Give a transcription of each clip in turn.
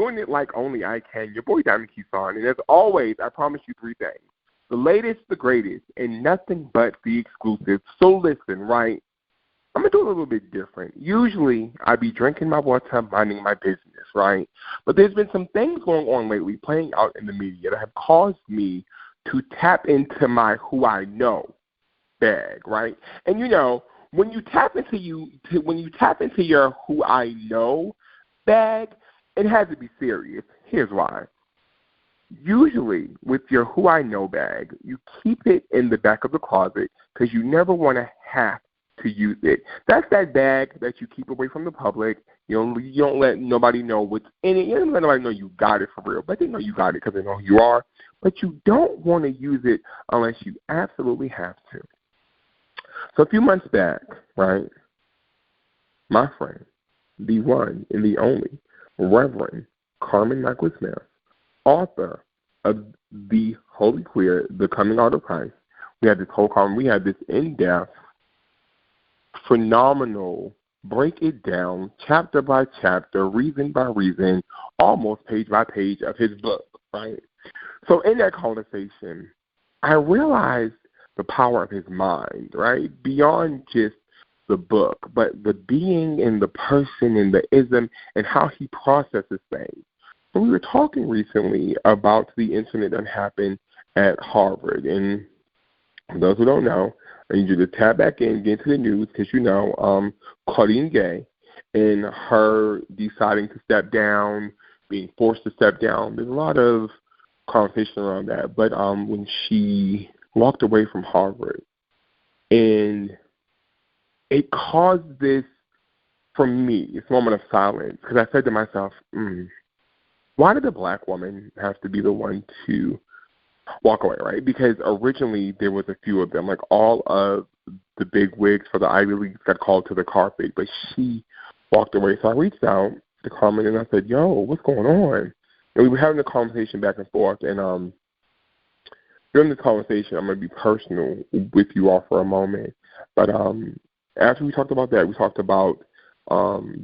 doing it like only I can. Your boy DiamondKesawn. And as always, I promise you 3 things. The latest, the greatest, and nothing but the exclusive. So listen, right? I'm going to do it a little bit different. Usually, I be drinking my water, minding my business, right? But there's been some things going on lately, playing out in the media, that have caused me to tap into my who I know bag, right? And you know, when you tap into your who I know bag, it has to be serious. Here's why. Usually, with your who I know bag, you keep it in the back of the closet because you never want to have to use it. That's that bag that you keep away from the public. You don't let nobody know what's in it. You don't let nobody know you got it for real, but they know you got it because they know who you are. But you don't want to use it unless you absolutely have to. So a few months back, right, my friend, the one and the only, Reverend Carmen Michael-Smith, author of The Holy Queer, The Coming Out of Christ, we had this in-depth, phenomenal, break it down, chapter by chapter, reason by reason, almost page by page of his book, right? So in that conversation, I realized the power of his mind, right? Beyond just the book, but the being and the person and the ism and how he processes things. So we were talking recently about the incident that happened at Harvard. And for those who don't know, I need you to tap back in, get into the news, because you know Claudine Gay and her deciding to step down, being forced to step down. There's a lot of conversation around that. But when she walked away from Harvard, and it caused this, for me, this moment of silence, because I said to myself, why did a black woman have to be the one to walk away, right? Because originally there was a few of them, like all of the big wigs for the Ivy Leagues got called to the carpet, but she walked away. So I reached out to Carmen and I said, yo, what's going on? And we were having a conversation back and forth, and during this conversation, I'm going to be personal with you all for a moment. But after we talked about that, we talked about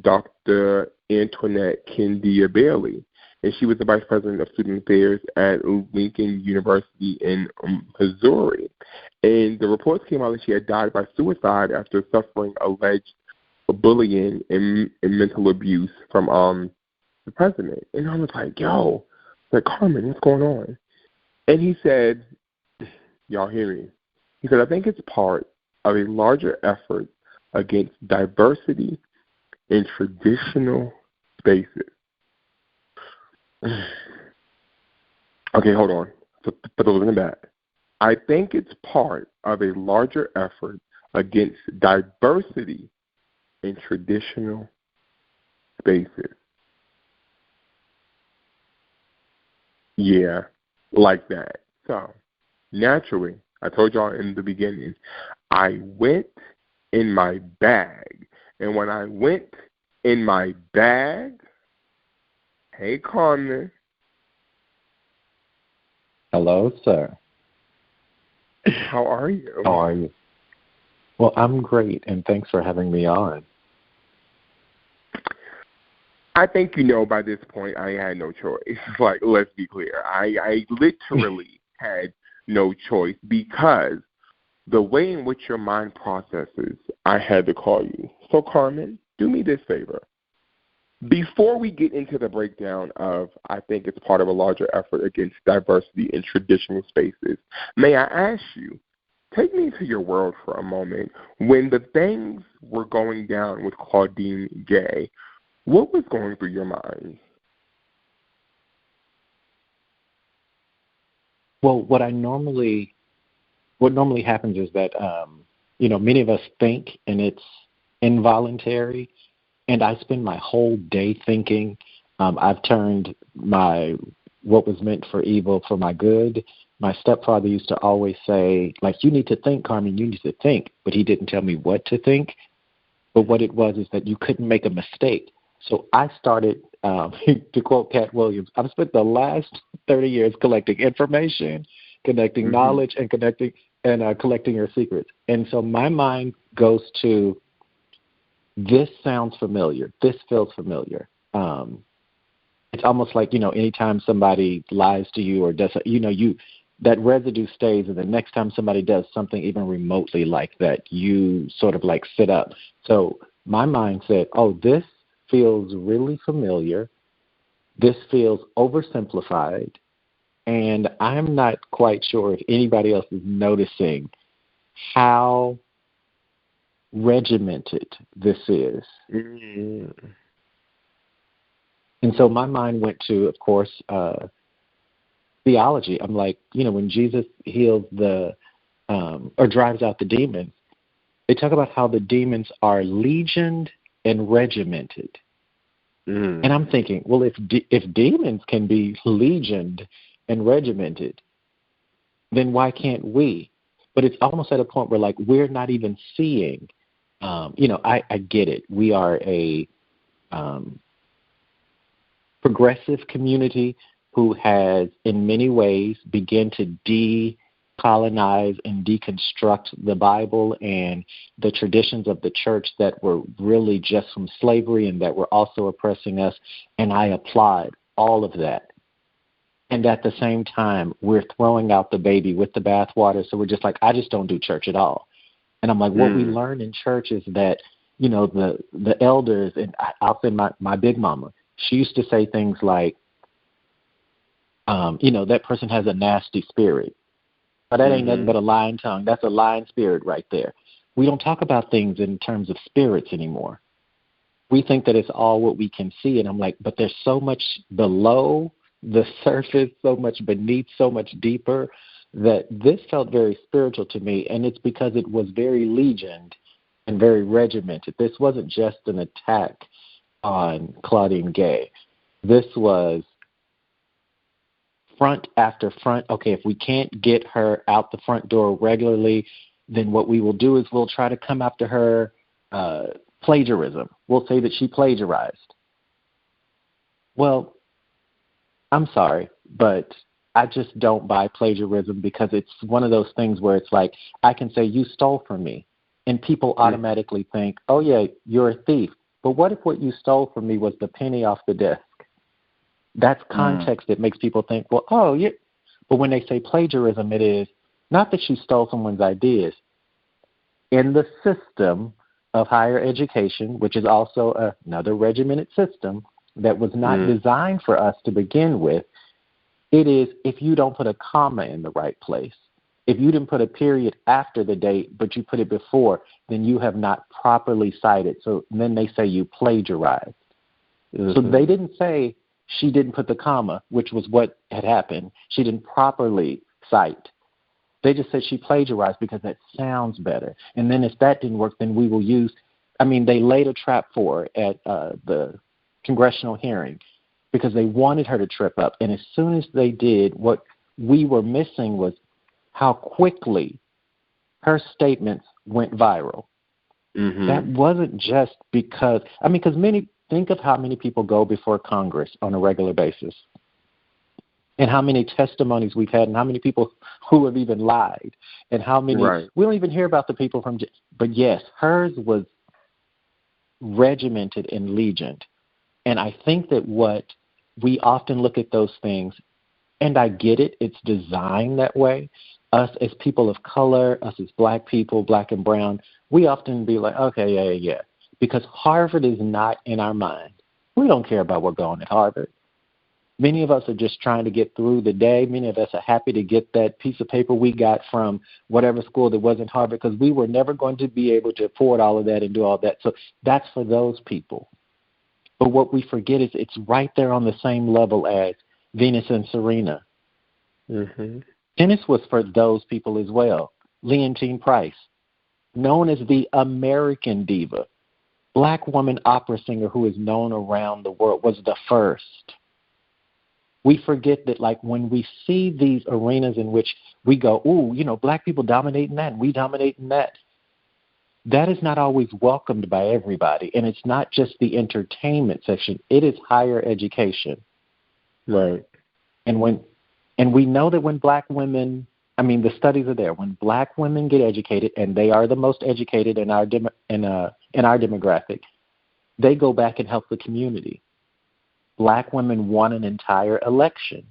Dr. Antoinette Kendia Bailey, and she was the vice president of student affairs at Lincoln University in Missouri. And the reports came out that she had died by suicide after suffering alleged bullying and mental abuse from the president. And I was like, yo, like, Carmen, what's going on? And he said, y'all hear me? He said, I think it's part of a larger effort against diversity in traditional spaces. Okay, hold on. For those in the back. I think it's part of a larger effort against diversity in traditional spaces. Yeah, like that. So, naturally, I told y'all in the beginning, I went in my bag. And when I went in my bag, hey, Carmen. Hello, sir. How are you? How are you? Well, I'm great, and thanks for having me on. I think you know by this point I had no choice. Like, let's be clear. I literally had no choice because the way in which your mind processes, I had to call you. So, Carmen, do me this favor. Before we get into the breakdown of, I think it's part of a larger effort against diversity in traditional spaces, may I ask you, take me into your world for a moment. When the things were going down with Claudine Gay, what was going through your mind? Well, what normally happens is that, many of us think, and it's involuntary. And I spend my whole day thinking. I've turned what was meant for evil for my good. My stepfather used to always say, like, you need to think, Carmen, you need to think. But he didn't tell me what to think. But what it was is that you couldn't make a mistake. So I started, to quote Cat Williams, I've spent the last 30 years collecting information, connecting knowledge, and collecting your secrets. And so my mind goes to, this sounds familiar. This feels familiar. It's it's almost like, anytime somebody lies to you or does, that residue stays, and the next time somebody does something even remotely like that, you sort of like sit up. So my mind said, oh, this feels really familiar. This feels oversimplified, and I'm not quite sure if anybody else is noticing how regimented this is. Mm. And so my mind went to, of course, theology. I'm like, when Jesus heals or drives out the demons, they talk about how the demons are legioned and regimented. Mm. And I'm thinking, well, if demons can be legioned and regimented, then why can't we? But it's almost at a point where, like, we're not even seeing. I get it. We are a progressive community who has, in many ways, begun to decolonize and deconstruct the Bible and the traditions of the church that were really just from slavery and that were also oppressing us. And I applaud all of that. And at the same time, we're throwing out the baby with the bathwater. So we're just like, I just don't do church at all. And I'm like, what we learn in church is that, the elders, and I'll say my big mama, she used to say things like, that person has a nasty spirit. But that ain't nothing but a lying tongue. That's a lying spirit right there. We don't talk about things in terms of spirits anymore. We think that it's all what we can see. And I'm like, but there's so much below the surface, so much beneath, so much deeper, that this felt very spiritual to me. And it's because it was very legioned and very regimented. This wasn't just an attack on Claudine Gay. This was front after front. Okay, if we can't get her out the front door regularly, then what we will do is we'll try to come after her plagiarism. We'll say that she plagiarized. Well, I'm sorry, but I just don't buy plagiarism, because it's one of those things where it's like, I can say you stole from me, and people automatically think, oh, yeah, you're a thief. But what if what you stole from me was the penny off the desk? That's context that makes people think, well, oh, yeah. But when they say plagiarism, it is not that she stole someone's ideas. In the system of higher education, which is also another regimented system that was not designed for us to begin with, it is if you don't put a comma in the right place, if you didn't put a period after the date, but you put it before, then you have not properly cited. So then they say you plagiarized. So they didn't say she didn't put the comma, which was what had happened. She didn't properly cite. They just said she plagiarized because that sounds better. And then if that didn't work, then we will use, they laid a trap for her at the congressional hearing because they wanted her to trip up. And as soon as they did, what we were missing was how quickly her statements went viral. That wasn't just because, because think of how many people go before Congress on a regular basis, and how many testimonies we've had, and how many people who have even lied, and how many, we don't even hear about the people from, but yes, hers was regimented and legioned. And I think that what we often look at those things, and I get it, it's designed that way. Us as people of color, us as black people, black and brown, we often be like, okay, yeah. Because Harvard is not in our mind. We don't care about what's going at Harvard. Many of us are just trying to get through the day. Many of us are happy to get that piece of paper we got from whatever school that wasn't Harvard, because we were never going to be able to afford all of that and do all that. So that's for those people. But what we forget is it's right there on the same level as Venus and Serena. Tennis was for those people as well. Leontine Price, known as the American diva, black woman opera singer who is known around the world, was the first. We forget that, like, when we see these arenas in which we go, ooh, black people dominating that and we dominating that, that is not always welcomed by everybody. And it's not just the entertainment section. It is higher education. Right. And we know that when black women, the studies are there, when black women get educated, and they are the most educated in our demographic, they go back and help the community. black women won an entire election.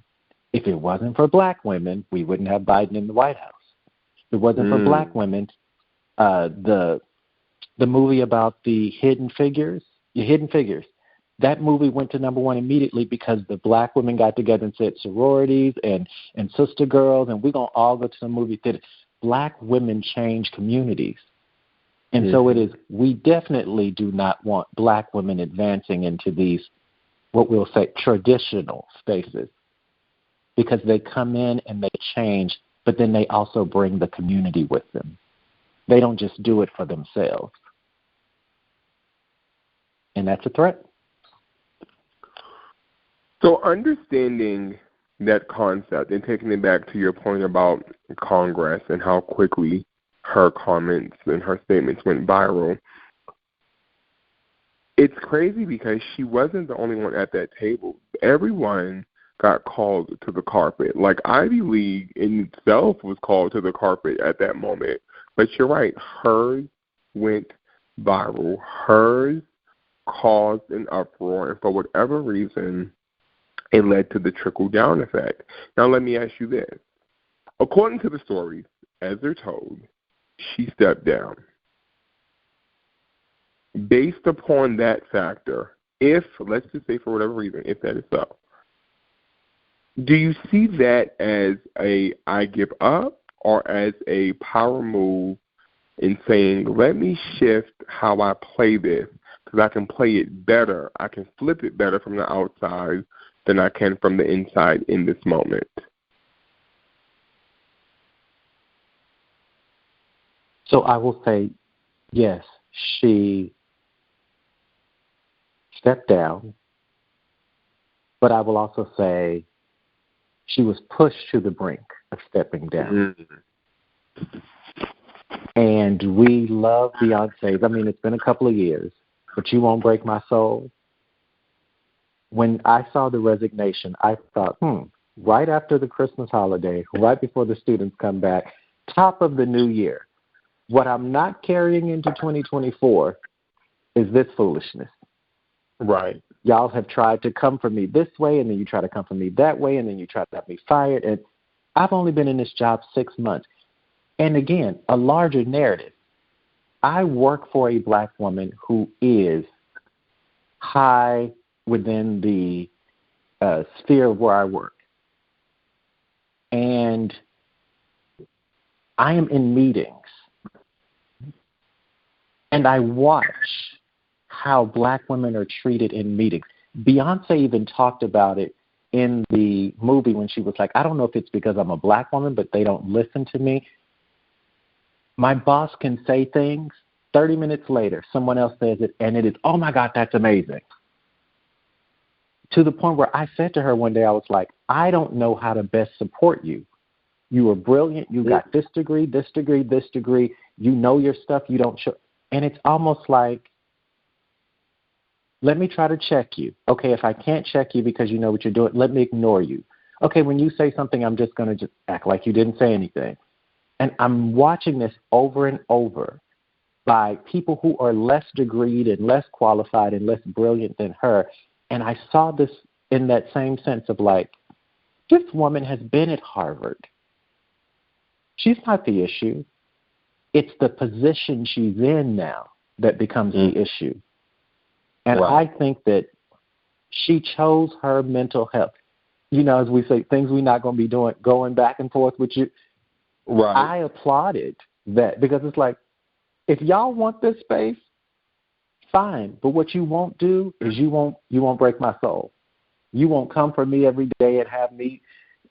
If it wasn't for black women, we wouldn't have Biden in the White House. If it wasn't for black women, the movie about the Hidden Figures, that movie went to number one immediately because the black women got together and said sororities and sister girls, and we're going to all go to the movie theater. Black women change communities. And so it is, we definitely do not want black women advancing into these, what we'll say, traditional spaces, because they come in and they change, but then they also bring the community with them. They don't just do it for themselves. And that's a threat. So understanding that concept and taking it back to your point about Congress and how quickly her comments and her statements went viral, it's crazy because she wasn't the only one at that table. Everyone got called to the carpet. Like Ivy League in itself was called to the carpet at that moment. But you're right, hers went viral. Hers caused an uproar, and for whatever reason, it led to the trickle-down effect. Now let me ask you this. According to the stories, as they're told, she stepped down. Based upon that factor, if, let's just say for whatever reason, if that is so, do you see that as a I give up or as a power move in saying, let me shift how I play this because I can play it better, I can flip it better from the outside than I can from the inside in this moment? So I will say, yes, she stepped down, but I will also say she was pushed to the brink of stepping down. And we love Beyonce's. I mean, it's been a couple of years, but You Won't Break My Soul. When I saw the resignation, I thought, right after the Christmas holiday, right before the students come back, top of the new year, what I'm not carrying into 2024 is this foolishness. Right. Y'all have tried to come for me this way, and then you try to come for me that way, and then you try to have me fired. And I've only been in this job 6 months. And again, a larger narrative. I work for a black woman who is high within the sphere of where I work. And I am in meetings. And I watch how black women are treated in meetings. Beyonce even talked about it in the movie when she was like, I don't know if it's because I'm a black woman, but they don't listen to me. My boss can say things, 30 minutes later, someone else says it, and it is, oh my God, that's amazing. To the point where I said to her one day, I was like, I don't know how to best support you. You are brilliant. You got this degree, this degree, this degree. You know your stuff. You don't show. And it's almost like, let me try to check you. Okay, if I can't check you because you know what you're doing, let me ignore you. Okay, when you say something, I'm just going to just act like you didn't say anything. And I'm watching this over and over by people who are less degreed and less qualified and less brilliant than her. And I saw this in that same sense of like, this woman has been at Harvard. She's not the issue. It's the position she's in now that becomes the issue. And I think that she chose her mental health. You know, as we say, things we're not going to be doing, going back and forth with you. Right. I applauded that because it's like, if y'all want this space, fine. But what you won't do is you won't break my soul. You won't come for me every day and have me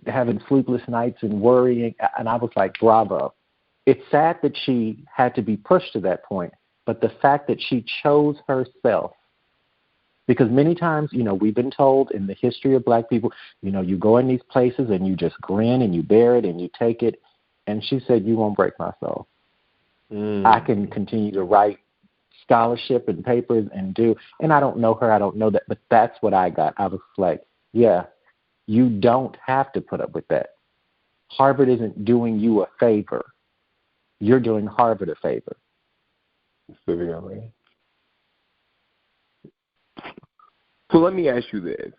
having sleepless nights and worrying. And I was like, bravo. It's sad that she had to be pushed to that point, but the fact that she chose herself, because many times, you know, we've been told in the history of black people, you know, you go in these places and you just grin and you bear it and you take it. And she said, you won't break my soul. I can continue to write scholarship and papers and do, and I don't know her, I don't know that, but that's what I got. I was like, yeah, you don't have to put up with that. Harvard isn't doing you a favor. You're doing Harvard a favor. So let me ask you this.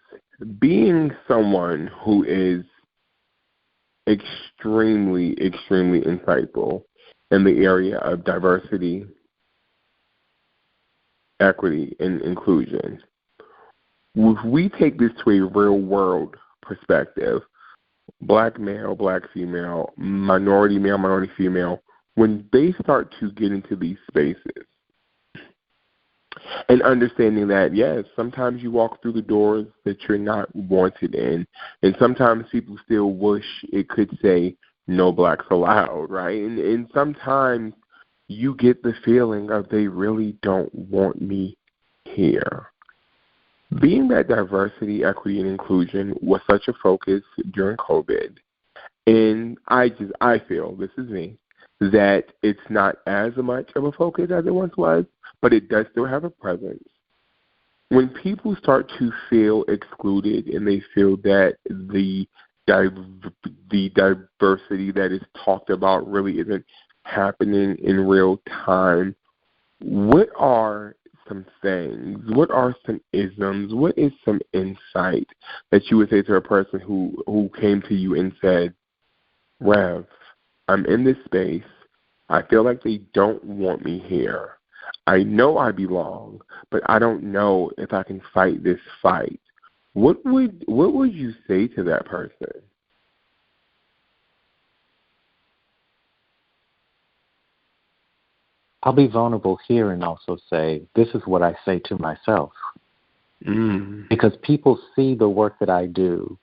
Being someone who is extremely, extremely insightful in the area of diversity, equity, and inclusion, if we take this to a real-world perspective, black male, black female, minority male, minority female, when they start to get into these spaces, and understanding that, yes, sometimes you walk through the doors that you're not wanted in, and sometimes people still wish it could say no blacks allowed, right? And sometimes you get the feeling of they really don't want me here. Being that diversity, equity, and inclusion was such a focus during COVID, and I feel, this is me, that it's not as much of a focus as it once was, but it does still have a presence. When people start to feel excluded and they feel that the diversity that is talked about really isn't happening in real time, what are some things, what are some isms, what is some insight that you would say to a person who came to you and said, Rev, I'm in this space. I feel like they don't want me here. I know I belong, but I don't know if I can fight this fight. What would you say to that person? I'll be vulnerable here and also say, this is what I say to myself. Because people see the work that I do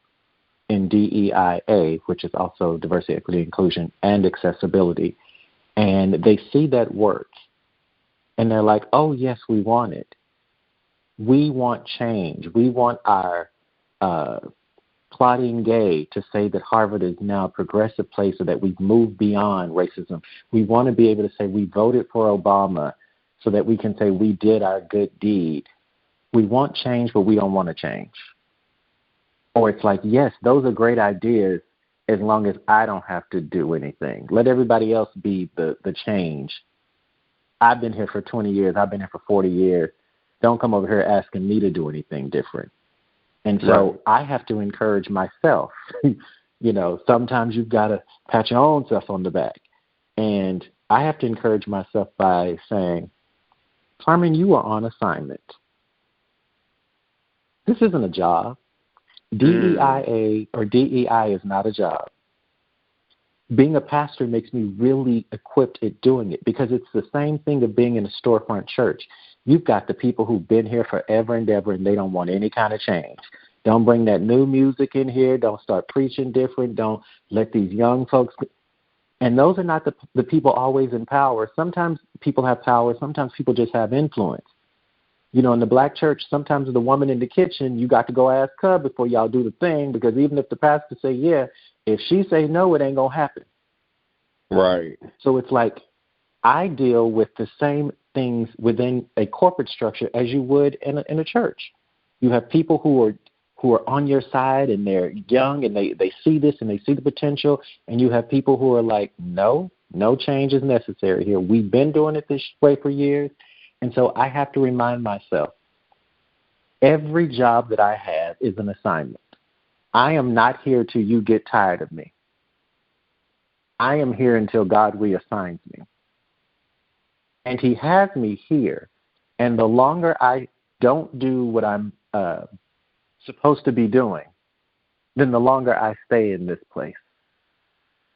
in DEIA, which is also diversity, equity, inclusion, and accessibility, and they see that work, and they're like, oh, yes, we want it. We want change. We want our Claudine Gay to say that Harvard is now a progressive place so that we've moved beyond racism. We want to be able to say we voted for Obama so that we can say we did our good deed. We want change, but we don't want to change. Or it's like, yes, those are great ideas as long as I don't have to do anything. Let everybody else be the change. I've been here for 20 years. I've been here for 40 years. Don't come over here asking me to do anything different. And so I have to encourage myself. Sometimes you've got to pat your own self on the back. And I have to encourage myself by saying, Carmen, you are on assignment. This isn't a job. DEIA or DEI is not a job. Being a pastor makes me really equipped at doing it because it's the same thing of being in a storefront church. You've got the people who've been here forever and ever, and they don't want any kind of change. Don't bring that new music in here. Don't start preaching different. Don't let these young folks. And those are not the people always in power. Sometimes people have power. Sometimes people just have influence. In the black church, sometimes the woman in the kitchen, you got to go ask her before y'all do the thing, because even if the pastor say yeah, if she say no, it ain't going to happen. Right. So it's like I deal with the same things within a corporate structure as you would in a church. You have people who are on your side and they're young and they see this and they see the potential, and you have people who are like, no change is necessary here. We've been doing it this way for years. And so I have to remind myself, every job that I have is an assignment. I am not here till you get tired of me. I am here until God reassigns me. And he has me here. And the longer I don't do what I'm supposed to be doing, then the longer I stay in this place.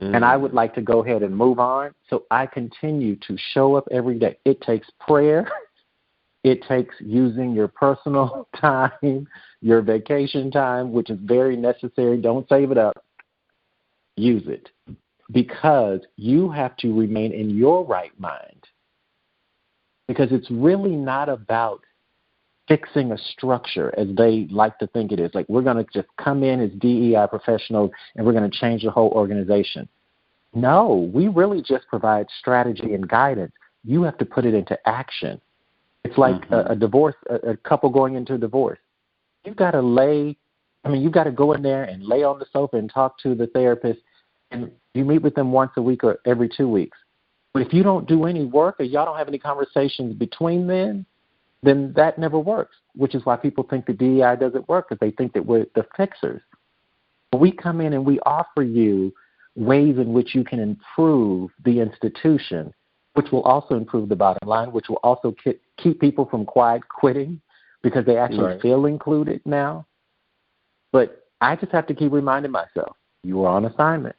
And I would like to go ahead and move on. So I continue to show up every day. It takes prayer. It takes using your personal time, your vacation time, which is very necessary. Don't save it up. Use it. Because you have to remain in your right mind. Because it's really not about fixing a structure as they like to think it is. Like, we're going to just come in as DEI professionals and we're going to change the whole organization. No, we really just provide strategy and guidance. You have to put it into action. It's like a divorce, a couple going into a divorce. You've got to you've got to go in there and lay on the sofa and talk to the therapist, and you meet with them once a week or every 2 weeks. But if you don't do any work or y'all don't have any conversations between then, then that never works, which is why people think the DEI doesn't work, because they think that we're the fixers. We come in and we offer you ways in which you can improve the institution, which will also improve the bottom line, which will also keep people from quiet quitting because they actually feel included now. But I just have to keep reminding myself, you are on assignment.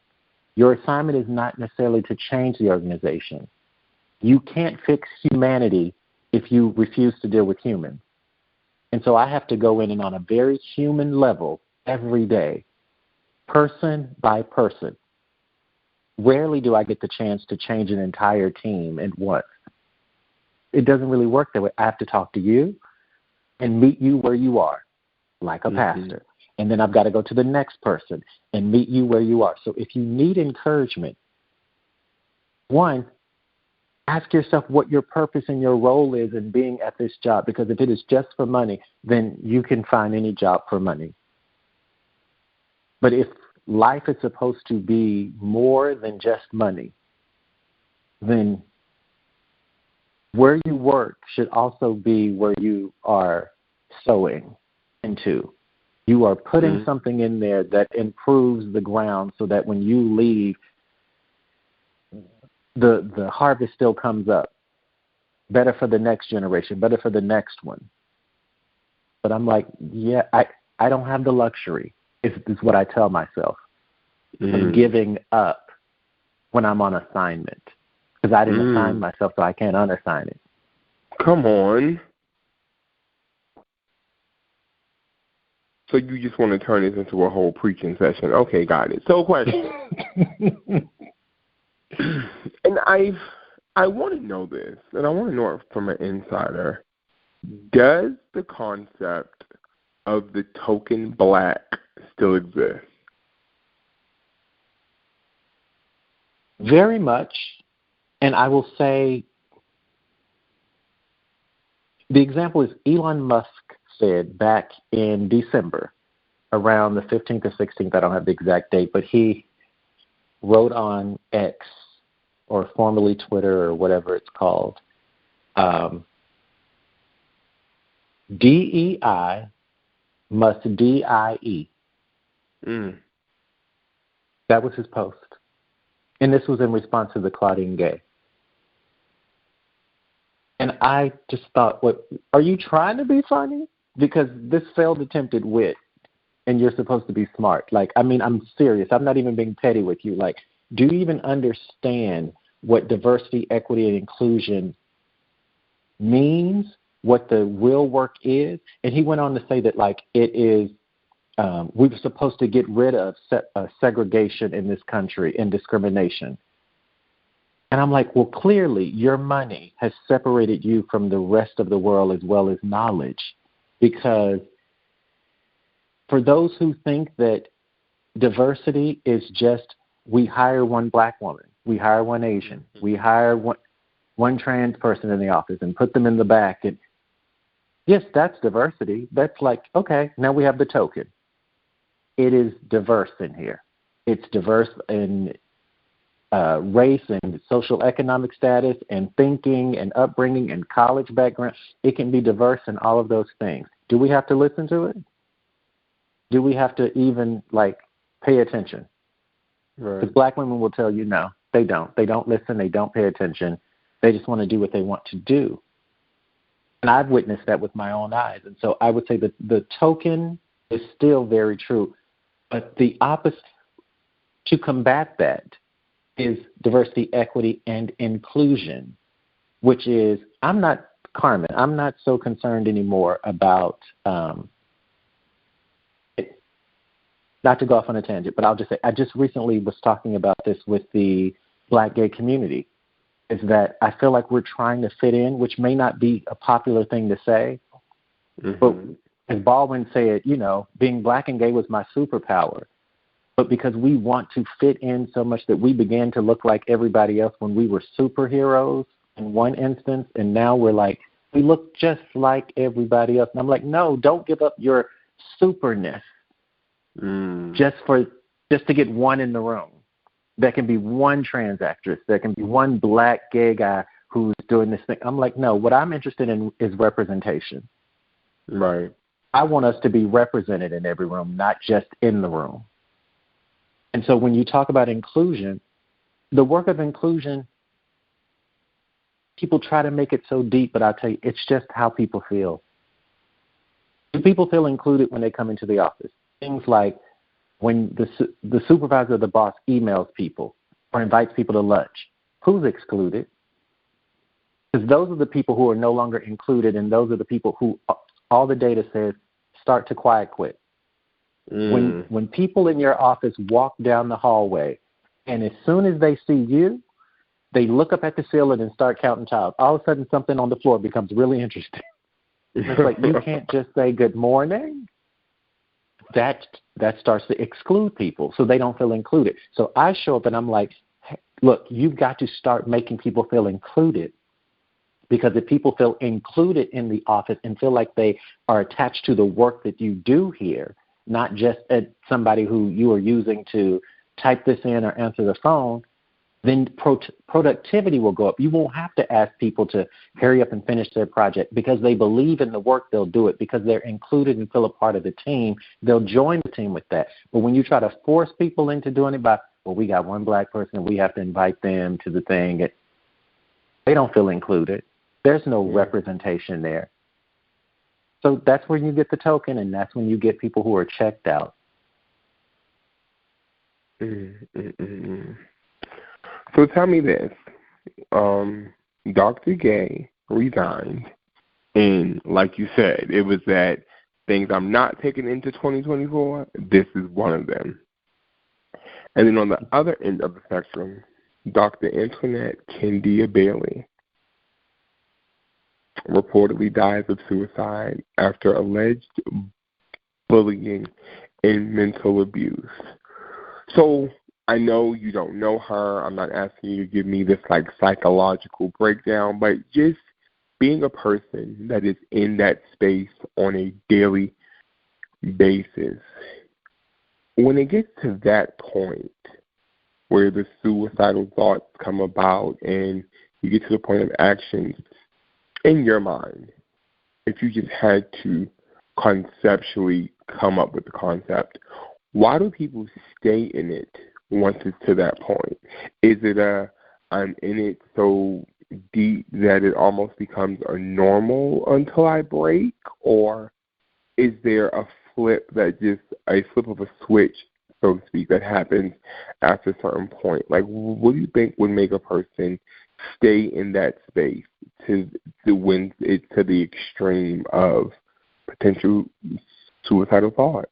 Your assignment is not necessarily to change the organization. You can't fix humanity if you refuse to deal with humans. And so I have to go in and on a very human level every day, person by person. Rarely do I get the chance to change an entire team at once. It doesn't really work that way. I have to talk to you and meet you where you are, like a pastor. And then I've got to go to the next person and meet you where you are. So if you need encouragement, one, ask yourself what your purpose and your role is in being at this job, because if it is just for money, then you can find any job for money. But if life is supposed to be more than just money, then where you work should also be where you are sowing into. You are putting something in there that improves the ground so that when you leave, the harvest still comes up. Better for the next generation, better for the next one. But I'm like, yeah, I don't have the luxury, is what I tell myself, of giving up when I'm on assignment. Because I didn't assign myself, so I can't unassign it. Come on. So you just want to turn this into a whole preaching session. Okay, got it. So question. And I want to know this, and I want to know it from an insider. Does the concept of the token black still exist? Very much. And I will say, the example is Elon Musk said back in December, around the 15th or 16th, I don't have the exact date, but he wrote on X, or formerly Twitter, or whatever it's called, DEI must DIE. That was his post. And this was in response to the Claudine Gay. And I just thought, what, are you trying to be funny? Because this failed attempt at wit, and you're supposed to be smart. Like, I mean, I'm serious. I'm not even being petty with you. Like, do you even understand what diversity, equity, and inclusion means, what the real work is? And he went on to say that, like, it is, we were supposed to get rid of segregation in this country and discrimination. And I'm like, well, clearly your money has separated you from the rest of the world as well as knowledge. Because for those who think that diversity is just, we hire one black woman, we hire one Asian, we hire one trans person in the office and put them in the back. And yes, that's diversity. That's like, okay, now we have the token. It is diverse in here. It's diverse in race and social economic status and thinking and upbringing and college background. It can be diverse in all of those things. Do we have to listen to it? Do we have to even, like, pay attention? Right. Because black women will tell you no, they don't. They don't listen. They don't pay attention. They just want to do what they want to do. And I've witnessed that with my own eyes. And so I would say that the token is still very true. But the opposite, to combat that, is diversity, equity, and inclusion, which is, I'm not so concerned anymore about, not to go off on a tangent, but I'll just say, I just recently was talking about this with the black gay community, is that I feel like we're trying to fit in, which may not be a popular thing to say, but as Baldwin said, you know, being black and gay was my superpower. But because we want to fit in so much that we began to look like everybody else when we were superheroes in one instance, and now we're like, we look just like everybody else. And I'm like, no, don't give up your superness just to get one in the room. There can be one trans actress. There can be one black gay guy who's doing this thing. I'm like, no, what I'm interested in is representation. Right. I want us to be represented in every room, not just in the room. And so when you talk about inclusion, the work of inclusion, people try to make it so deep, but I'll tell you, it's just how people feel. Do people feel included when they come into the office? Things like when the supervisor or the boss emails people or invites people to lunch, who's excluded? Because those are the people who are no longer included, and those are the people who all the data says start to quiet quit. When people in your office walk down the hallway, and as soon as they see you, they look up at the ceiling and start counting tiles. All of a sudden, something on the floor becomes really interesting. It's like you can't just say good morning. That starts to exclude people, so they don't feel included. So I show up and I'm like, hey, look, you've got to start making people feel included. Because if people feel included in the office and feel like they are attached to the work that you do here, not just at somebody who you are using to type this in or answer the phone, then productivity will go up. You won't have to ask people to hurry up and finish their project because they believe in the work, they'll do it. Because they're included and feel a part of the team, they'll join the team with that. But when you try to force people into doing it by, well, we got one black person, we have to invite them to the thing, they don't feel included. There's no representation there. So that's when you get the token, and that's when you get people who are checked out. So tell me this. Dr. Gay resigned, and like you said, it was that things I'm not taking into 2024, this is one of them. And then on the other end of the spectrum, Dr. Antoinette Kendia Bailey reportedly dies of suicide after alleged bullying and mental abuse. So I know you don't know her. I'm not asking you to give me this like psychological breakdown, but just being a person that is in that space on a daily basis, when it gets to that point where the suicidal thoughts come about and you get to the point of action, in your mind, if you just had to conceptually come up with the concept, why do people stay in it once it's to that point? Is it I'm in it so deep that it almost becomes a normal until I break? Or is there a flip of a switch, so to speak, that happens after a certain point? Like, what do you think would make a person stay in that space to when it's to the extreme of potential suicidal thoughts?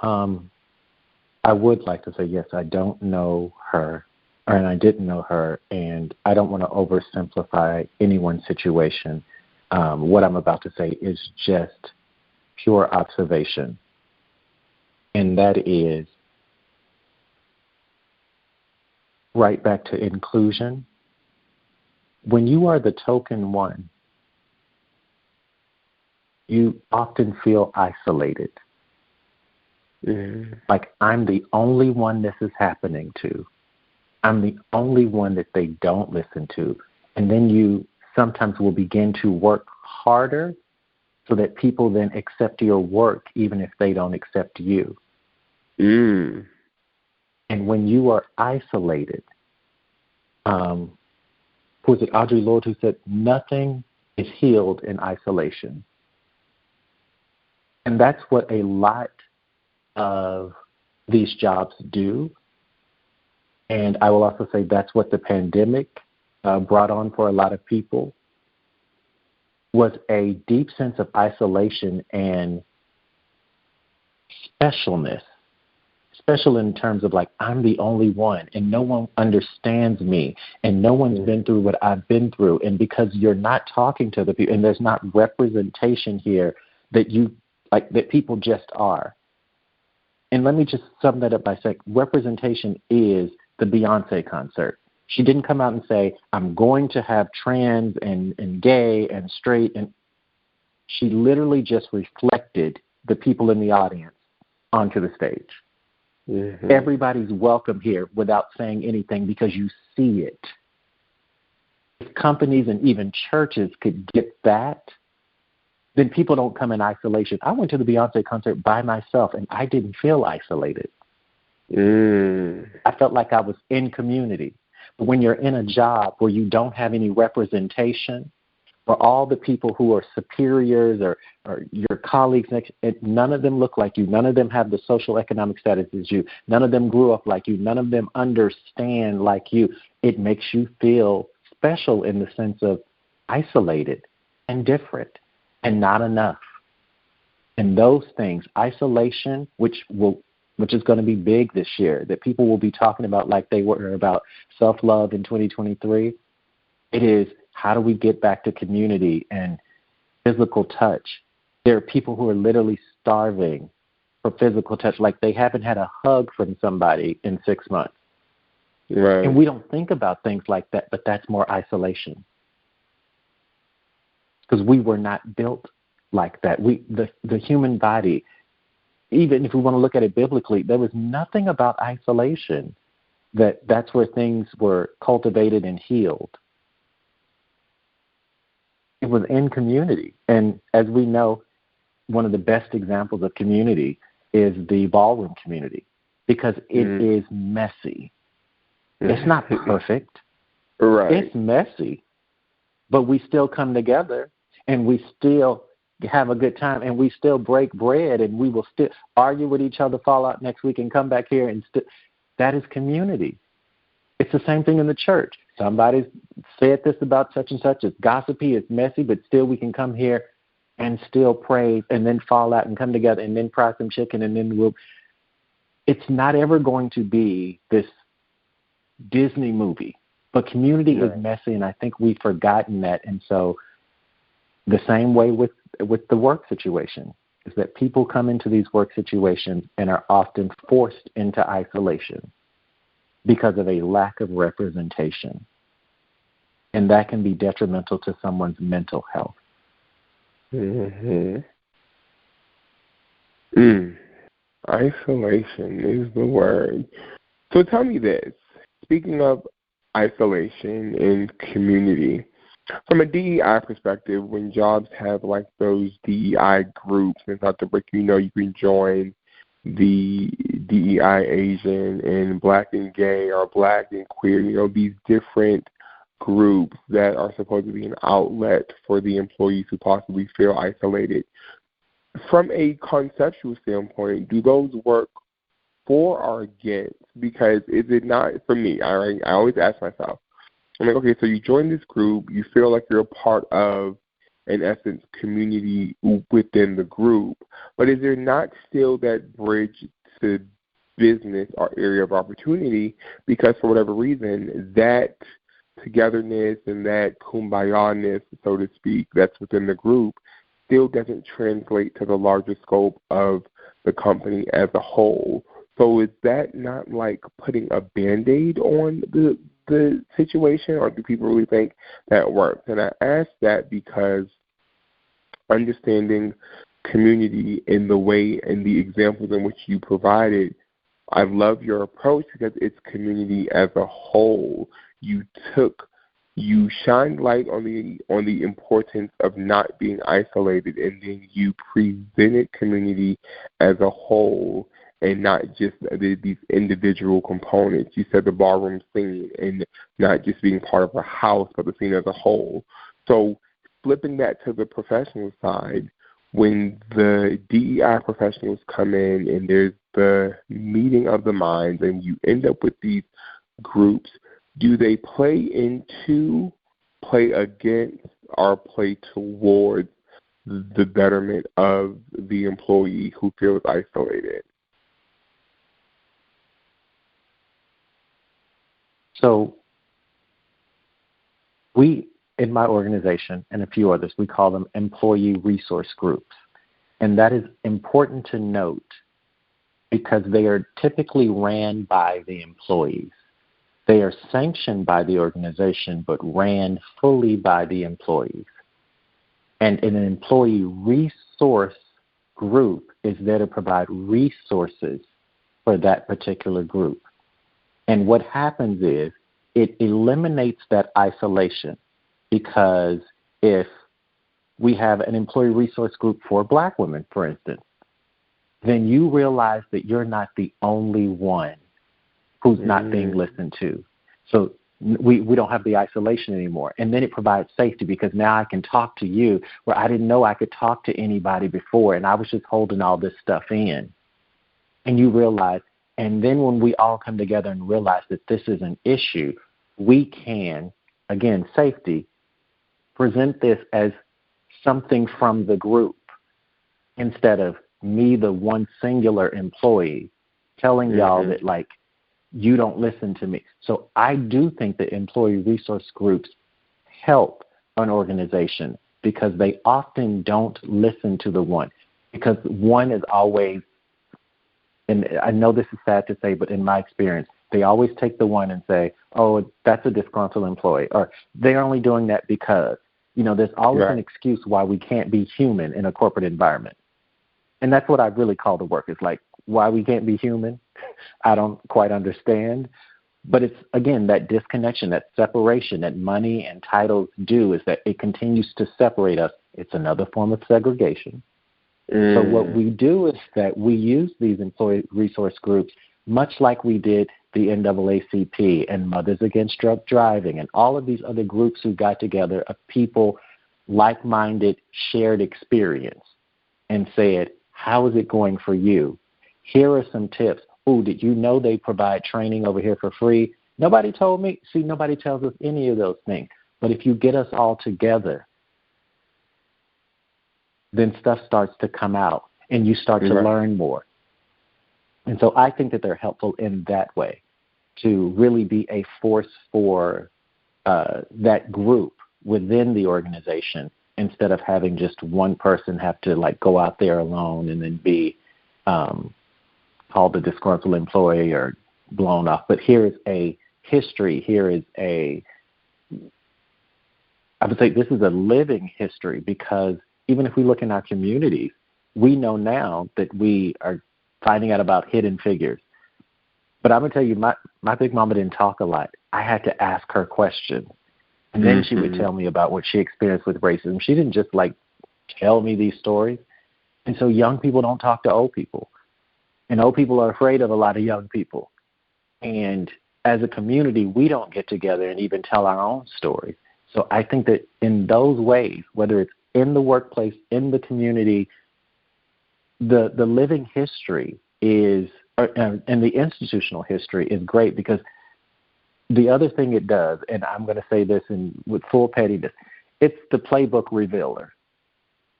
I would like to say yes. I don't know her, and I didn't know her, and I don't want to oversimplify anyone's situation. What I'm about to say is just pure observation, and that is right back to inclusion. When you are the token one, you often feel isolated. Like, I'm the only one this is happening to. I'm the only one that they don't listen to. And then you sometimes will begin to work harder so that people then accept your work even if they don't accept you. And when you are isolated, was it Audre Lorde who said, nothing is healed in isolation? And that's what a lot of these jobs do. And I will also say that's what the pandemic brought on for a lot of people, was a deep sense of isolation and specialness. Special in terms of like, I'm the only one and no one understands me and no one's been through what I've been through. And because you're not talking to the people and there's not representation here that you like, that people just are. And let me just sum that up by saying representation is the Beyonce concert. She didn't come out and say, I'm going to have trans and gay and straight. And she literally just reflected the people in the audience onto the stage. Mm-hmm. Everybody's welcome here without saying anything because you see it. If companies and even churches could get that, then people don't come in isolation. I went to the Beyonce concert by myself, and I didn't feel isolated. I felt like I was in community. But when you're in a job where you don't have any representation, where all the people who are superiors or your colleagues, none of them look like you, none of them have the social economic status as you, none of them grew up like you, none of them understand like you, it makes you feel special in the sense of isolated and different and not enough. And those things, isolation, which is going to be big this year, that people will be talking about like they were about self-love in 2023, it is, how do we get back to community and physical touch? There are people who are literally starving for physical touch, like they haven't had a hug from somebody in 6 months. Right. And we don't think about things like that, but that's more isolation. Because we were not built like that. The human body, even if we want to look at it biblically, there was nothing about isolation that's where things were cultivated and healed. It was in community. And as we know, one of the best examples of community is the ballroom community because it is messy. It's not perfect. Right. It's messy. But we still come together and we still have a good time and we still break bread and we will still argue with each other, fall out next week and come back here and that is community. It's the same thing in the church. Somebody said this about such and such. It's gossipy, it's messy, but still we can come here and still pray and then fall out and come together and then fry some chicken and then it's not ever going to be this Disney movie. But community is messy, and I think we've forgotten that. And so the same way with the work situation is that people come into these work situations and are often forced into isolation because of a lack of representation. And that can be detrimental to someone's mental health. Mm-hmm. Isolation is the word. So tell me this. Speaking of isolation and community, from a DEI perspective, when jobs have like those DEI groups, and Dr. Brick, you can join the DEI Asian and Black and Gay or Black and Queer, these different groups that are supposed to be an outlet for the employees who possibly feel isolated. From a conceptual standpoint, do those work for or against? Because is it not, for me, I always ask myself, I'm like, okay, so you join this group, you feel like you're a part of, in essence, community within the group, but is there not still that bridge to business or area of opportunity because for whatever reason, that togetherness and that kumbaya-ness, so to speak, that's within the group still doesn't translate to the larger scope of the company as a whole? So is that not like putting a Band-Aid on the situation, or do people really think that works? And I ask that because understanding community in the way and the examples in which you provided, I love your approach because it's community as a whole. You shined light on the importance of not being isolated, and then you presented community as a whole and not just these individual components. You said the ballroom scene and not just being part of a house, but the scene as a whole. So flipping that to the professional side, when the DEI professionals come in and there's the meeting of the minds and you end up with these groups, do they play into, play against, or play towards the betterment of the employee who feels isolated? So we, in my organization and a few others, we call them employee resource groups. And that is important to note because they are typically ran by the employees. They are sanctioned by the organization, but ran fully by the employees. And an employee resource group is there to provide resources for that particular group. And what happens is it eliminates that isolation, because if we have an employee resource group for Black women, for instance, then you realize that you're not the only one who's not being listened to. So we don't have the isolation anymore. And then it provides safety, because now I can talk to you where I didn't know I could talk to anybody before, and I was just holding all this stuff in. And you realize, and then when we all come together and realize that this is an issue, we can, again, safety, present this as something from the group instead of me, the one singular employee, telling y'all that, like, you don't listen to me. So I do think that employee resource groups help an organization, because they often don't listen to the one, because one is always, and I know this is sad to say, but in my experience, they always take the one and say, oh, that's a disgruntled employee, or they're only doing that because, there's always an excuse why we can't be human in a corporate environment. And that's what I really call the work. It's like, why we can't be human, I don't quite understand. But it's, again, that disconnection, that separation that money and titles do, is that it continues to separate us. It's another form of segregation. So what we do is that we use these employee resource groups, much like we did the NAACP and Mothers Against Drunk Driving and all of these other groups who got together of people, like-minded, shared experience, and said, how is it going for you? Here are some tips. Oh, did you know they provide training over here for free? Nobody told me. See, nobody tells us any of those things. But if you get us all together, then stuff starts to come out and you start to learn more. And so I think that they're helpful in that way, to really be a force for that group within the organization, instead of having just one person have to, like, go out there alone and then be called a disgruntled employee or blown off. But here is a history. Here is I would say this is a living history, because even if we look in our communities, we know now that we are finding out about hidden figures. But I'm going to tell you, my big mama didn't talk a lot. I had to ask her questions. And then she would tell me about what she experienced with racism. She didn't just, like, tell me these stories. And so young people don't talk to old people. And old people are afraid of a lot of young people. And as a community, we don't get together and even tell our own stories. So I think that in those ways, whether it's in the workplace, in the community, the living history is, and the institutional history is great, because the other thing it does, and I'm going to say this with full pettiness, it's the playbook revealer.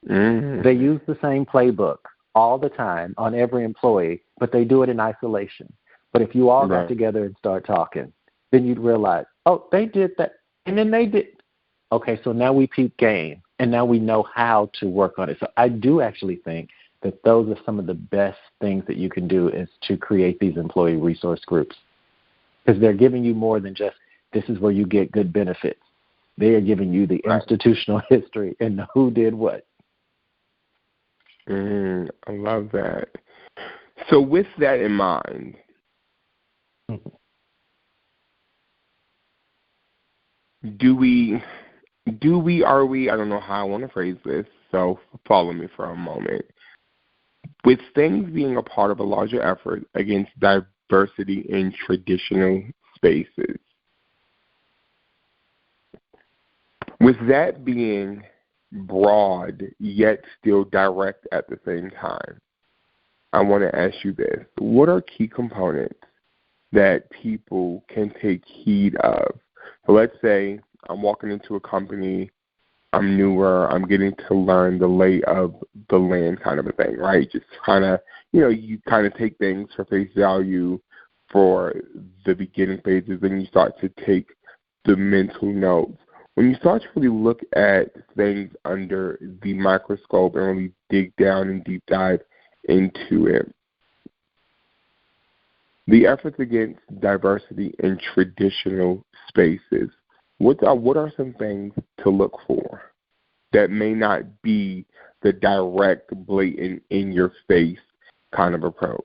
They use the same playbook all the time on every employee, but they do it in isolation. But if you all got together and start talking, then you'd realize, oh, they did that, and then they did. Okay, so now we peep game, and now we know how to work on it. So I do actually think that those are some of the best things that you can do, is to create these employee resource groups, because they're giving you more than just, this is where you get good benefits. They are giving you the institutional history and who did what. I love that. So with that in mind, are we, I don't know how I want to phrase this, so follow me for a moment. With things being a part of a larger effort against diversity in traditional spaces, with that being broad yet still direct at the same time, I want to ask you this. What are key components that people can take heed of? So let's say I'm walking into a company, I'm newer, I'm getting to learn the lay of the land kind of a thing, right? Just kind of, you kind of take things for face value for the beginning phases, and you start to take the mental notes. When you start to really look at things under the microscope and really dig down and deep dive into it, the efforts against diversity in traditional spaces, what are some things to look for that may not be the direct, blatant, in-your-face kind of approach?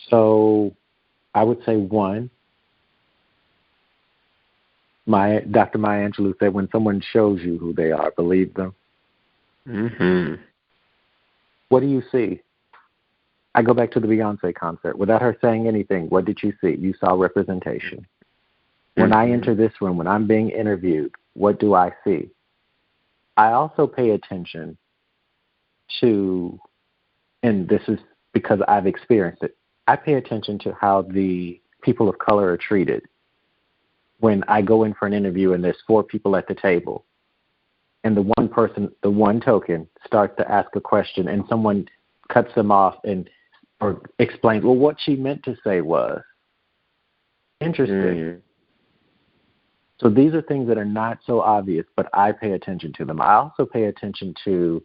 So I would say one, Dr. Maya Angelou said, when someone shows you who they are, believe them. Mm-hmm. What do you see? I go back to the Beyonce concert. Without her saying anything, what did you see? You saw representation. When I enter this room, when I'm being interviewed, what do I see? I also pay attention to, and this is because I've experienced it, I pay attention to how the people of color are treated. When I go in for an interview and there's 4 people at the table, and the one person, the one token, starts to ask a question, and someone cuts them off or explains, well, what she meant to say was interesting. Mm-hmm. So these are things that are not so obvious, but I pay attention to them. I also pay attention to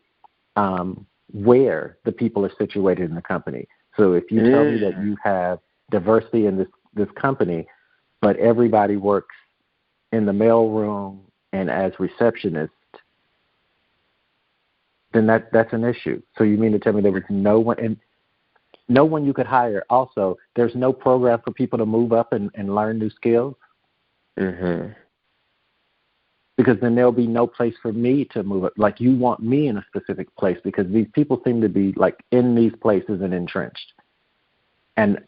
where the people are situated in the company. So if you tell me that you have diversity in this company, but everybody works in the mailroom and as receptionists, then that's an issue. So you mean to tell me there was no one you could hire? Also, there's no program for people to move up and learn new skills? Mm-hmm. Because then there'll be no place for me to move up. Like, you want me in a specific place because these people seem to be, like, in these places and entrenched. And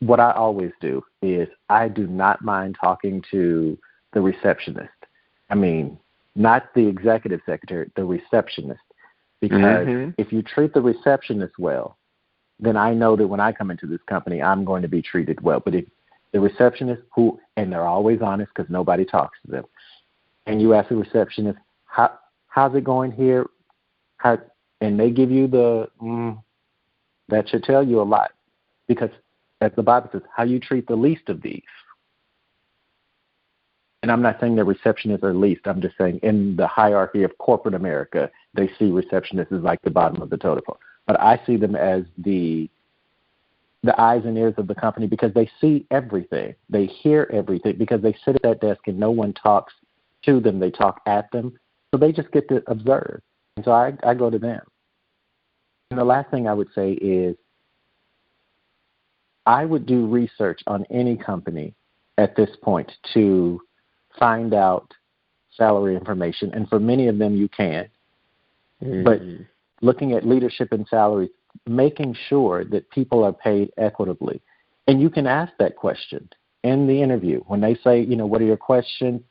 what I always do is I do not mind talking to the receptionist. I mean, not the executive secretary, the receptionist. Because if you treat the receptionist well, then I know that when I come into this company, I'm going to be treated well. But if the receptionist and they're always honest because nobody talks to them, and you ask the receptionist, how's it going here? And they give you that should tell you a lot. Because as the Bible says, how you treat the least of these. And I'm not saying that receptionists are least. I'm just saying in the hierarchy of corporate America, they see receptionists as like the bottom of the totem pole. But I see them as the eyes and ears of the company because they see everything. They hear everything because they sit at that desk and no one talks to them. They talk at them. So they just get to observe. And so I go to them. And the last thing I would say is I would do research on any company at this point to find out salary information. And for many of them, you can. But looking at leadership and salaries, making sure that people are paid equitably. And you can ask that question in the interview. When they say, what are your questions?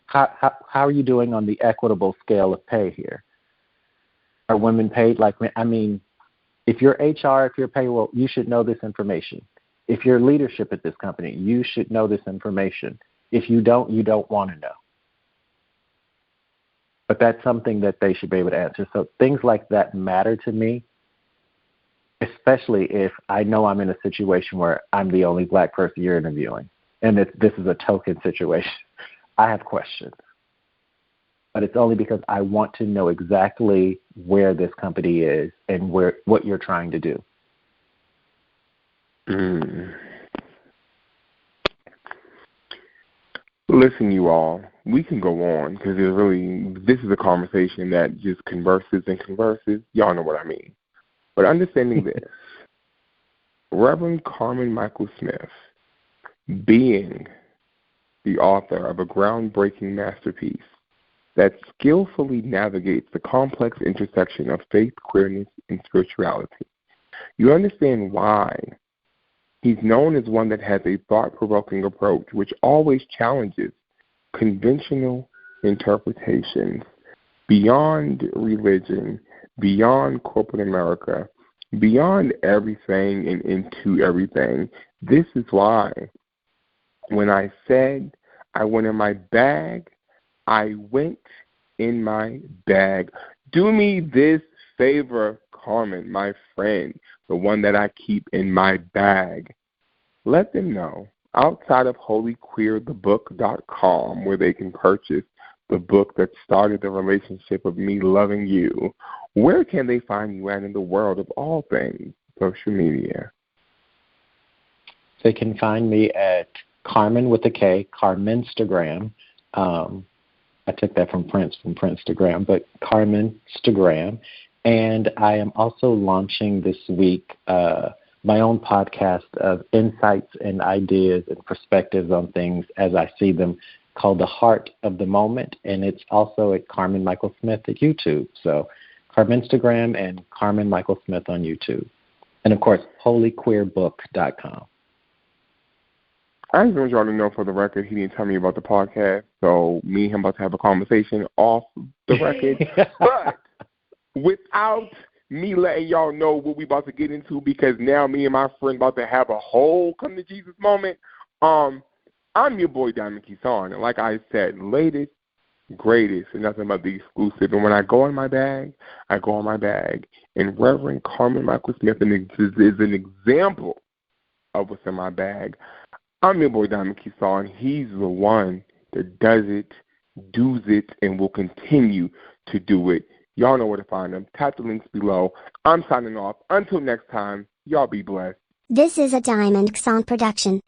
How are you doing on the equitable scale of pay here? Are women paid like men? I mean, if you're HR, if you're payroll, you should know this information. If you're leadership at this company, you should know this information. If you don't want to know. But that's something that they should be able to answer. So things like that matter to me, especially if I know I'm in a situation where I'm the only black person you're interviewing, and this is a token situation. I have questions. But it's only because I want to know exactly where this company is and what you're trying to do. Listen, you all, we can go on because this is a conversation that just converses and converses. Y'all know what I mean. But understanding this, Reverend Carmen Michael Smith, being the author of a groundbreaking masterpiece that skillfully navigates the complex intersection of faith, queerness, and spirituality, you understand why he's known as one that has a thought-provoking approach which always challenges conventional interpretations beyond religion, beyond corporate America, beyond everything and into everything. This is why when I said I went in my bag, I went in my bag. Do me this favor, Carmen, my friend, the one that I keep in my bag. Let them know, outside of holyqueerthebook.com, where they can purchase the book that started the relationship of me loving you, where can they find you at in the world of all things social media? They can find me at Carmen with a K, Carmenstagram. I took that from Princestagram, but Carmenstagram. And I am also launching this week my own podcast of insights and ideas and perspectives on things as I see them, called The Heart of the Moment, and it's also at Carmen Michael Smith at YouTube. So Instagram and Carmen Michael Smith on YouTube. And, of course, holyqueerbook.com. I just want y'all to know, for the record, he didn't tell me about the podcast, so me and him about to have a conversation off the record. But without me letting y'all know what we about to get into, because now me and my friend about to have a whole come to Jesus moment, I'm your boy, DiamondKesawn, and like I said, latest, greatest, and nothing but the exclusive. And when I go in my bag, and Reverend Carmen Michael Smith is an example of what's in my bag. I'm your boy, DiamondKesawn. He's the one that does it, does it, and will continue to do it. Y'all know where to find him. Tap the links below. I'm signing off. Until next time, y'all be blessed. This is a DiamondKesawn production.